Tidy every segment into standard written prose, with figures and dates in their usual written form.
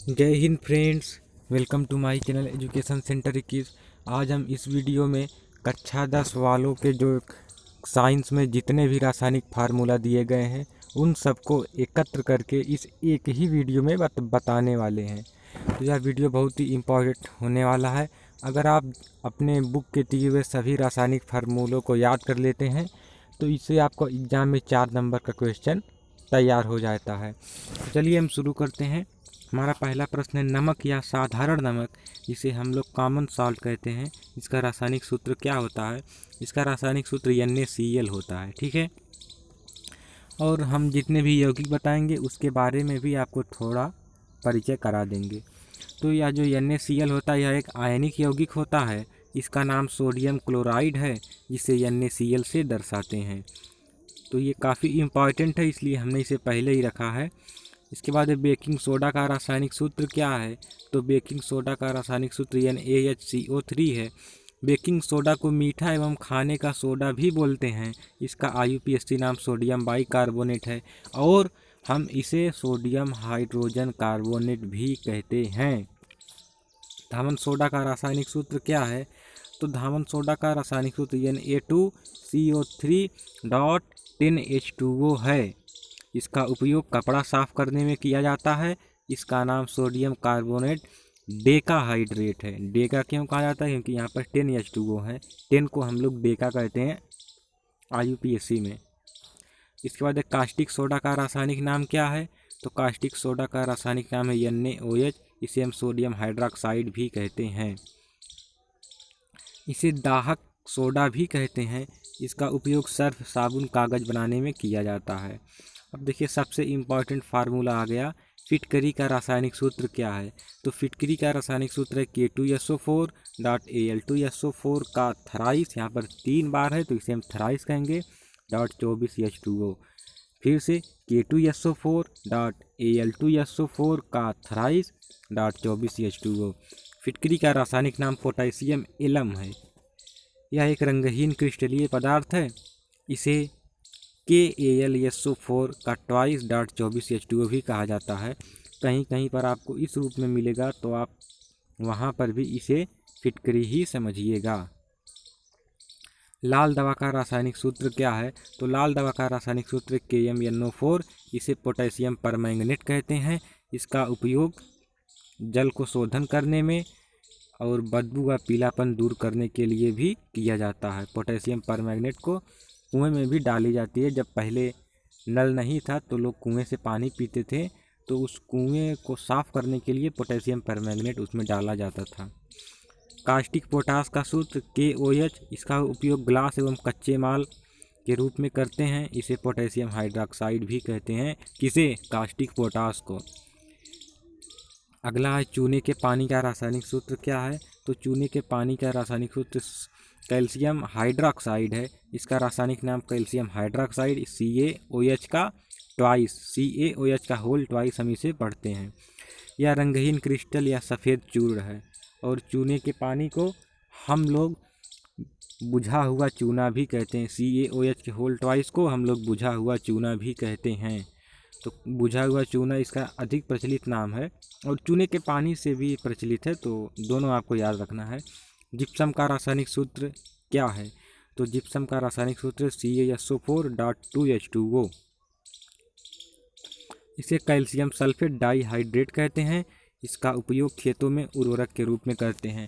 जय हिंद friends, welcome to my channel education centre 21। आज हम इस वीडियो में कक्षा 10 वालों के जो साइंस में जितने भी रासायनिक फार्मूला दिए गए हैं उन सबको एकत्र करके इस एक ही वीडियो में बताने वाले हैं। तो यह वीडियो बहुत ही इम्पोर्टेंट होने वाला है। अगर आप अपने बुक के दिए हुए सभी रासायनिक फार्मूलों को याद कर लेते हैं तो इससे आपको एग्ज़ाम में 4 नंबर का क्वेश्चन तैयार हो जाता है। तो चलिए हम शुरू करते हैं। हमारा पहला प्रश्न है, नमक या साधारण नमक जिसे हम लोग कॉमन सॉल्ट कहते हैं, इसका रासायनिक सूत्र क्या होता है? इसका रासायनिक सूत्र NaCl होता है। ठीक है, और हम जितने भी यौगिक बताएंगे उसके बारे में भी आपको थोड़ा परिचय करा देंगे। तो यह जो NaCl होता है यह एक आयनिक यौगिक होता है। इसका नाम सोडियम क्लोराइड है जिसे NaCl से दर्शाते हैं। तो ये काफ़ी इम्पॉर्टेंट है, इसलिए हमने इसे पहले ही रखा है। इसके बाद बेकिंग सोडा का रासायनिक सूत्र क्या है? तो बेकिंग सोडा का रासायनिक सूत्र NaHCO3 है। बेकिंग सोडा को मीठा एवं खाने का सोडा भी बोलते हैं। इसका IUPAC नाम सोडियम बाइकार्बोनेट है और हम इसे सोडियम हाइड्रोजन कार्बोनेट भी कहते हैं। धामन सोडा का रासायनिक सूत्र क्या है? तो धामन सोडा का रासायनिक सूत्र Na2CO3.10H2O है। इसका उपयोग कपड़ा साफ करने में किया जाता है। इसका नाम सोडियम कार्बोनेट डेकाहाइड्रेट है। डेका क्यों कहा जाता है? क्योंकि यहाँ पर 10H2O है। 10 को हम लोग डेका कहते हैं IUPAC में। इसके बाद कास्टिक सोडा का रासायनिक नाम क्या है? तो कास्टिक सोडा का रासायनिक नाम है NaOH। इसे हम सोडियम हाइड्रोक्साइड भी कहते हैं। इसे दाहक सोडा भी कहते हैं। इसका उपयोग सर्फ, साबुन, कागज़ बनाने में किया जाता है। अब देखिए सबसे इम्पॉर्टेंट फार्मूला आ गया, फिटकरी का रासायनिक सूत्र क्या है? तो फिटकरी का रासायनिक सूत्र है K2SO4.Al2SO4 का थराइस, यहाँ पर 3 बार है तो इसे हम थराइस कहेंगे, .24H2O। फिर से K2SO4.Al2SO4 का थराइस, .24H2O। फिटकरी का रासायनिक नाम पोटेशियम एलम है। यह एक रंगहीन क्रिस्टलीय पदार्थ है। इसे KAlSO4 का ट्वाइस, .24H2O भी कहा जाता है। कहीं कहीं पर आपको इस रूप में मिलेगा तो आप वहाँ पर भी इसे फिटकरी ही समझिएगा। लाल दवा का रासायनिक सूत्र क्या है? तो लाल दवा का रासायनिक सूत्र KMnO4। इसे पोटेशियम परमैंगनेट कहते हैं। इसका उपयोग जल को शोधन करने में और बदबू व पीलापन दूर करने के लिए भी किया जाता है। पोटेशियम परमैंगनेट को कुएं में भी डाली जाती है। जब पहले नल नहीं था तो लोग कुएं से पानी पीते थे, तो उस कुएं को साफ़ करने के लिए पोटेशियम परमैंगनेट उसमें डाला जाता था। कास्टिक पोटास का सूत्र KOH। इसका उपयोग ग्लास एवं कच्चे माल के रूप में करते हैं। इसे पोटेशियम हाइड्रोक्साइड भी कहते हैं। किसे? कास्टिक पोटास को। अगला है चूने के पानी का रासायनिक सूत्र क्या है? तो चूने के पानी का रासायनिक सूत्र कैल्शियम हाइड्रोक्साइड है। इसका रासायनिक नाम कैल्शियम हाइड्रोक्साइड, CaOH का ट्वाइस, CaOH का होल ट्वाइस हम इसे पढ़ते हैं। यह रंगहीन क्रिस्टल या सफ़ेद चूर्ण है और चूने के पानी को हम लोग बुझा हुआ चूना भी कहते हैं। CaOH के होल ट्वाइस को हम लोग बुझा हुआ चूना भी कहते हैं। तो बुझा हुआ चूना इसका अधिक प्रचलित नाम है और चूने के पानी से भी प्रचलित है, तो दोनों आपको याद रखना है। जिप्सम का रासायनिक सूत्र क्या है? तो जिप्सम का रासायनिक सूत्र CaSO4.2H2O। इसे कैल्शियम सल्फेट डाइहाइड्रेट कहते हैं। इसका उपयोग खेतों में उर्वरक के रूप में करते हैं।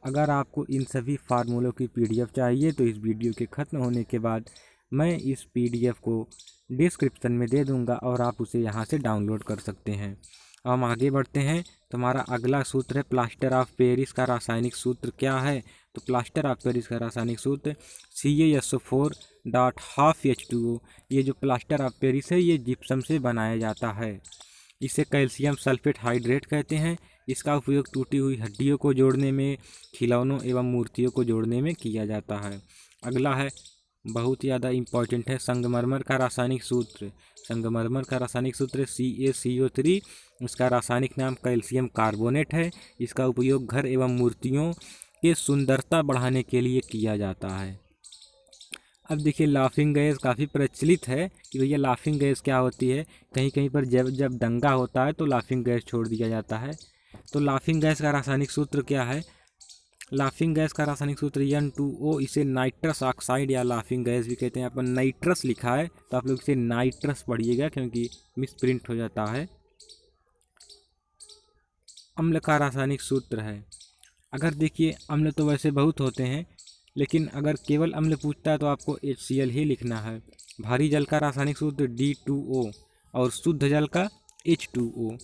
अगर आपको इन सभी फार्मूलों की PDF चाहिए तो इस वीडियो के ख़त्म होने के बाद मैं इस PDF को डिस्क्रिप्शन में दे दूंगा और आप उसे यहाँ से डाउनलोड कर सकते हैं। अब हम आगे बढ़ते हैं। तो हमारा अगला सूत्र है प्लास्टर ऑफ पेरिस का रासायनिक सूत्र क्या है? तो प्लास्टर ऑफ पेरिस का रासायनिक सूत्र CaSO4.12H2O। ये जो प्लास्टर ऑफ पेरिस है ये जिप्सम से बनाया जाता है। इसे कैल्शियम सल्फेट हाइड्रेट कहते हैं। इसका उपयोग टूटी हुई हड्डियों को जोड़ने में, खिलौनों एवं मूर्तियों को जोड़ने में किया जाता है। अगला है, बहुत ही ज़्यादा इम्पॉर्टेंट है, संगमरमर का रासायनिक सूत्र। संगमरमर का रासायनिक सूत्र CaCO3। इसका रासायनिक नाम कैल्शियम कार्बोनेट है। इसका उपयोग घर एवं मूर्तियों के सुंदरता बढ़ाने के लिए किया जाता है। अब देखिए लाफिंग गैस काफ़ी प्रचलित है कि भैया लाफिंग गैस क्या होती है। कहीं कहीं पर जब जब दंगा होता है तो लाफिंग गैस छोड़ दिया जाता है। तो लाफिंग गैस का रासायनिक सूत्र क्या है? लाफिंग गैस का रासायनिक सूत्र N2O, इसे नाइट्रस ऑक्साइड या लाफिंग गैस भी कहते हैं। यहाँ पर नाइट्रस लिखा है तो आप लोग इसे नाइट्रस पढ़िएगा क्योंकि मिस प्रिंट हो जाता है। अम्ल का रासायनिक सूत्र है, अगर देखिए अम्ल तो वैसे बहुत होते हैं, लेकिन अगर केवल अम्ल पूछता है तो आपको HCl ही लिखना है। भारी जल का रासायनिक सूत्र D2O और शुद्ध जल का H2O।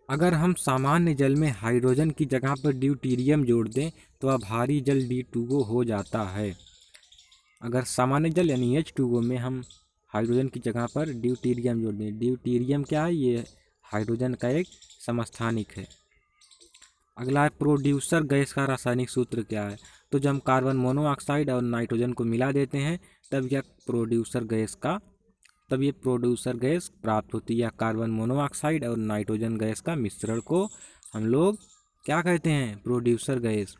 अगर हम सामान्य जल में हाइड्रोजन की जगह पर ड्यूटीरियम जोड़ दें तो वह भारी जल D2O हो जाता है। अगर सामान्य जल यानी H2O में हम हाइड्रोजन की जगह पर ड्यूटीरियम जोड़ दें, ड्यूटीरियम क्या है? ये हाइड्रोजन का एक समस्थानिक है। अगला है प्रोड्यूसर गैस का रासायनिक सूत्र क्या है? तो जब हम कार्बन मोनोऑक्साइड और नाइट्रोजन को मिला देते हैं तब ये प्रोड्यूसर गैस प्राप्त होती है। कार्बन मोनोऑक्साइड और नाइट्रोजन गैस का मिश्रण को हम लोग क्या कहते हैं? Producer gas.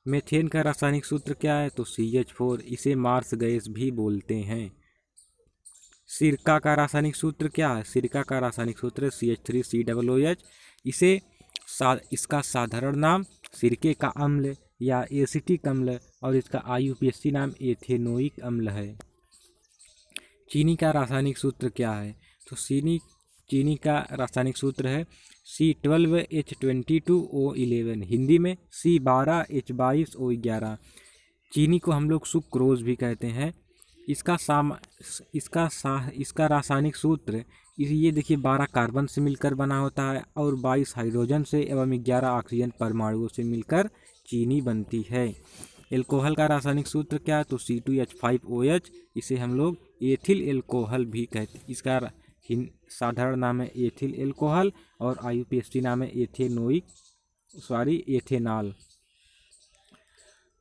मीथेन का रासायनिक सूत्र क्या है? तो CH4, इसे मार्स गैस भी बोलते हैं। सिरका का रासायनिक सूत्र क्या है? सिरका का रासायनिक सूत्र CH3COOH, इसका साधारण नाम सिरके का अम्ल या एसिटिक अम्ल और इसका IUPAC नाम एथेनोइक अम्ल है। चीनी का रासायनिक सूत्र क्या है? तो चीनी का रासायनिक सूत्र है C12H22O11, हिंदी में C12H22O11। चीनी को हम लोग सुक्रोज भी कहते हैं। इसका रासायनिक सूत्र ये देखिए 12 कार्बन से मिलकर बना होता है और 22 हाइड्रोजन से एवं 11 ऑक्सीजन परमाणुओं से मिलकर चीनी बनती है। एल्कोहल का रासायनिक सूत्र क्या है? तो C2H5OH, इसे हम लोग एथिल एल्कोहल भी कहते हैं। इसका साधारण नाम है एथिल एल्कोहल और IUPAC नाम है एथेनॉल।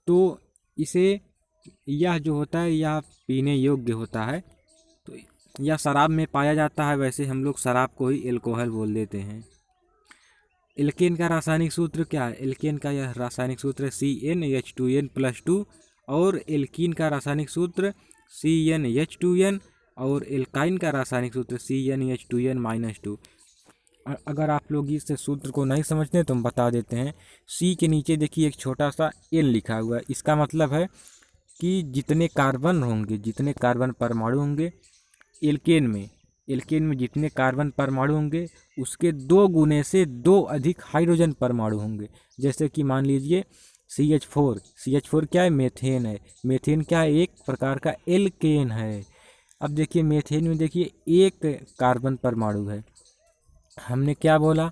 तो इसे यह जो होता है यह पीने योग्य होता है। तो यह शराब में पाया जाता है, वैसे हम लोग शराब को ही एल्कोहल बोल देते हैं। एल्केन का रासायनिक सूत्र क्या है? एल्केन का यह रासायनिक सूत्र है CnH2n+2 और एल्कीन का रासायनिक सूत्र CnH2n और एल्काइन का रासायनिक सूत्र CnH2n-2। अगर आप लोग इस सूत्र को नहीं समझते तो हम बता देते हैं। C के नीचे देखिए एक छोटा सा N लिखा हुआ है, इसका मतलब है कि जितने कार्बन परमाणु होंगे एल्केन में जितने कार्बन परमाणु होंगे उसके 2 गुने से 2 अधिक हाइड्रोजन परमाणु होंगे। जैसे कि मान लीजिए CH4 क्या है? मेथेन है। मेथेन क्या है? एक प्रकार का एल्केन है। अब देखिए मेथेन में देखिए एक कार्बन परमाणु है। हमने क्या बोला?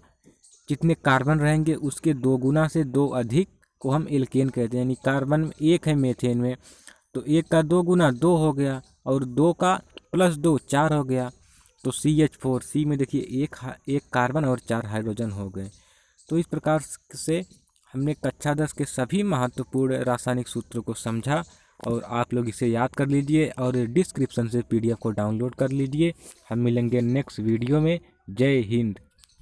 जितने कार्बन रहेंगे उसके 2 गुना से 2 अधिक को हम एल्केन कहते हैं। यानी कार्बन एक है मेथेन में तो 1 का 2 गुना 2 हो गया और 2 का +2 4 हो गया। तो CH4 C में देखिए एक कार्बन और 4 हाइड्रोजन हो गए। तो इस प्रकार से हमने कक्षा 10 के सभी महत्वपूर्ण रासायनिक सूत्रों को समझा और आप लोग इसे याद कर लीजिए और डिस्क्रिप्शन से PDF को डाउनलोड कर लीजिए। हम मिलेंगे नेक्स्ट वीडियो में। जय हिंद।